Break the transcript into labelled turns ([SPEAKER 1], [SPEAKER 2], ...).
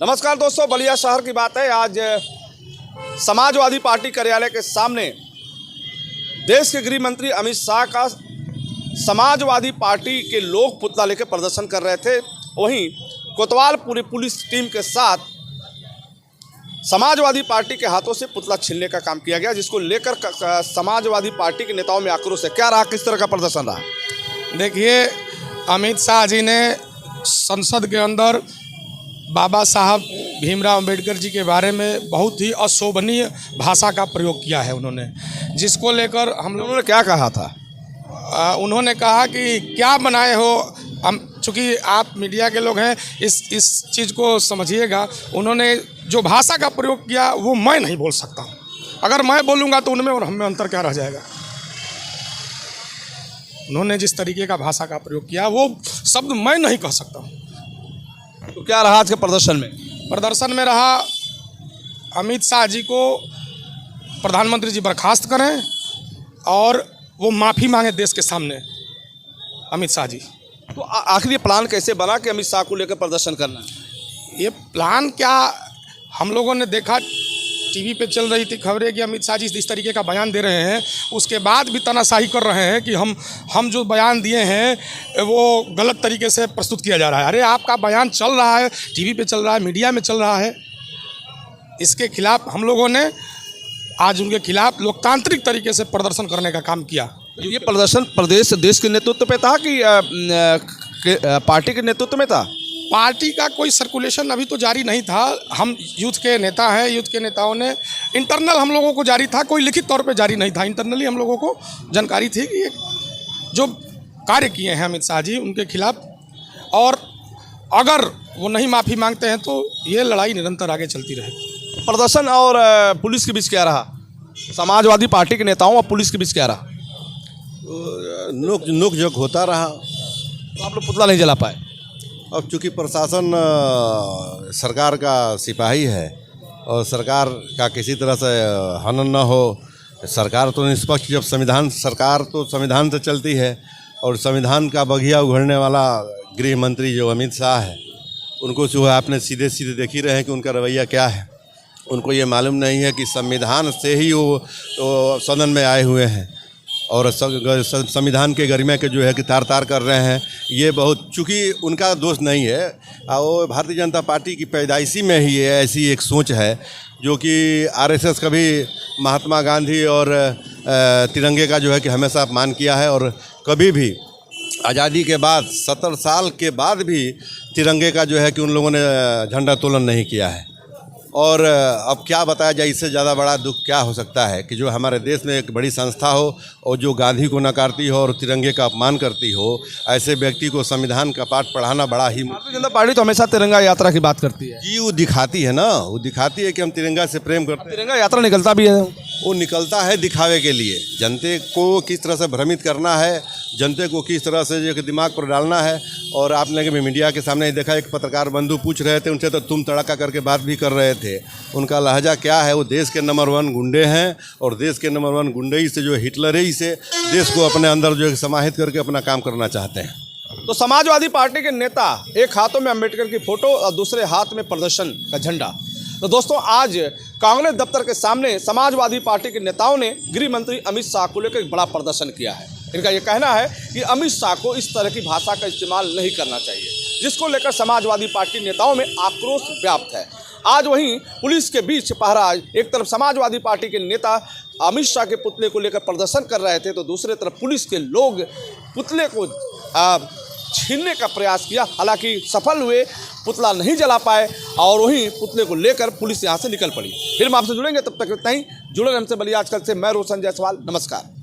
[SPEAKER 1] नमस्कार दोस्तों, बलिया शहर की बात है। आज समाजवादी पार्टी कार्यालय के सामने देश के गृह मंत्री अमित शाह का समाजवादी पार्टी के लोग पुतला लेकर प्रदर्शन कर रहे थे। वहीं कोतवाल पूरी पुलिस टीम के साथ समाजवादी पार्टी के हाथों से पुतला छीनने का काम किया गया, जिसको लेकर समाजवादी पार्टी के नेताओं में आक्रोश है। क्या रहा, किस तरह का प्रदर्शन रहा?
[SPEAKER 2] देखिए, अमित शाह जी ने संसद के अंदर बाबा साहब भीमराव अंबेडकर जी के बारे में बहुत ही अशोभनीय भाषा का प्रयोग किया है उन्होंने, जिसको लेकर हम लोगों ने
[SPEAKER 1] क्या कहा था?
[SPEAKER 2] उन्होंने कहा कि क्या बनाए हो। हम चूँकि आप मीडिया के लोग हैं, इस चीज़ को समझिएगा। उन्होंने जो भाषा का प्रयोग किया वो मैं नहीं बोल सकता हूँ। अगर मैं बोलूँगा तो उनमें और हम में अंतर क्या रह जाएगा। उन्होंने जिस तरीके का भाषा का प्रयोग किया वो शब्द मैं नहीं कह सकता हूँ।
[SPEAKER 1] तो क्या रहा आज के प्रदर्शन में?
[SPEAKER 2] प्रदर्शन में रहा, अमित शाह जी को प्रधानमंत्री जी बर्खास्त करें और वो माफ़ी मांगे देश के सामने, अमित शाह जी।
[SPEAKER 1] तो आखिर ये प्लान कैसे बना कि अमित शाह को लेकर प्रदर्शन करना है?
[SPEAKER 2] ये प्लान क्या, हम लोगों ने देखा टीवी पे चल रही थी खबरें कि अमित शाह जी इस तरीके का बयान दे रहे हैं, उसके बाद भी तानाशाही कर रहे हैं कि हम जो बयान दिए हैं वो गलत तरीके से प्रस्तुत किया जा रहा है। अरे आपका बयान चल रहा है, टीवी पे चल रहा है, मीडिया में चल रहा है। इसके खिलाफ हम लोगों ने आज उनके खिलाफ लोकतांत्रिक तरीके से प्रदर्शन करने का काम किया।
[SPEAKER 1] ये प्रदर्शन प्रदेश देश के नेतृत्व पे था कि पार्टी के नेतृत्व में था?
[SPEAKER 2] पार्टी का कोई सर्कुलेशन अभी तो जारी नहीं था। हम यूथ के नेता हैं, यूथ के नेताओं ने इंटरनल हम लोगों को जारी था, कोई लिखित तौर पे जारी नहीं था। इंटरनली हम लोगों को जानकारी थी कि जो कार्य किए हैं अमित शाह जी उनके खिलाफ, और अगर वो नहीं माफ़ी मांगते हैं तो ये लड़ाई निरंतर आगे चलती रहेगी।
[SPEAKER 1] प्रदर्शन और पुलिस के बीच क्या रहा? समाजवादी पार्टी के नेताओं और पुलिस के बीच क्या रहा?
[SPEAKER 3] नोक झोंक होता रहा।
[SPEAKER 1] तो आप लोग पुतला नहीं जला पाए?
[SPEAKER 3] अब चूँकि प्रशासन सरकार का सिपाही है और सरकार का किसी तरह से हनन न हो, सरकार तो निष्पक्ष, जब सरकार तो संविधान से चलती है और संविधान का बगिया उघड़ने वाला गृह मंत्री जो अमित शाह है, उनको जो है आपने सीधे सीधे देख ही रहे हैं कि उनका रवैया क्या है। उनको ये मालूम नहीं है कि संविधान से ही वो सदन में आए हुए हैं और संविधान के गरिमा के जो है कि तार कर रहे हैं। ये बहुत, चूँकि उनका दोष नहीं है, वो भारतीय जनता पार्टी की पैदाइशी में ही ऐसी एक सोच है जो कि आरएसएस कभी महात्मा गांधी और तिरंगे का जो है कि हमेशा अपमान किया है, और कभी भी आज़ादी के बाद 70 साल के बाद भी तिरंगे का जो है कि उन लोगों ने झंडा तोलन नहीं किया है। और अब क्या बताया जाए, इससे ज़्यादा बड़ा दुख क्या हो सकता है कि जो हमारे देश में एक बड़ी संस्था हो और जो गांधी को नकारती हो और तिरंगे का अपमान करती हो, ऐसे व्यक्ति को संविधान का पाठ पढ़ाना बड़ा ही।
[SPEAKER 1] भारतीय जनता पार्टी तो हमेशा तिरंगा यात्रा की बात करती है
[SPEAKER 3] जी, वो दिखाती है ना, वो दिखाती है कि हम तिरंगा से प्रेम करते हैं।
[SPEAKER 1] तिरंगा यात्रा निकलता भी है,
[SPEAKER 3] वो निकलता है दिखावे के लिए, जनते को किस तरह से भ्रमित करना है, जनते को किस तरह से जो दिमाग पर डालना है। और आपने कभी मीडिया के सामने देखा, एक पत्रकार बंधु पूछ रहे थे उनसे, तो तुम तड़का करके बात भी कर रहे थे। उनका लहजा क्या है, वो देश के नंबर 1 गुंडे हैं और देश के नंबर 1 गुंडे से जो हिटलरी से देश को अपने अंदर जो है समाहित करके अपना काम करना चाहते हैं।
[SPEAKER 1] तो समाजवादी पार्टी के नेता एक हाथों में अंबेडकर की फोटो और दूसरे हाथ में प्रदर्शन का झंडा। तो दोस्तों, आज कांग्रेस दफ्तर के सामने समाजवादी पार्टी के नेताओं ने गृह मंत्री अमित शाह को लेकर एक बड़ा प्रदर्शन किया है। इनका ये कहना है कि अमित शाह को इस तरह की भाषा का इस्तेमाल नहीं करना चाहिए, जिसको लेकर समाजवादी पार्टी नेताओं में आक्रोश व्याप्त है। आज वहीं पुलिस के बीच पहरा, एक तरफ समाजवादी पार्टी के नेता अमित शाह के पुतले को लेकर प्रदर्शन कर रहे थे, तो दूसरी तरफ पुलिस के लोग पुतले को छीनने का प्रयास किया। हालांकि सफल हुए, पुतला नहीं जला पाए और वहीं पुतले को लेकर पुलिस यहाँ से निकल पड़ी। फिर हम आपसे जुड़ेंगे, तब तक इतना ही। जुड़े हमसे बलिया आजकल से। मैं रोशन जायसवाल, नमस्कार।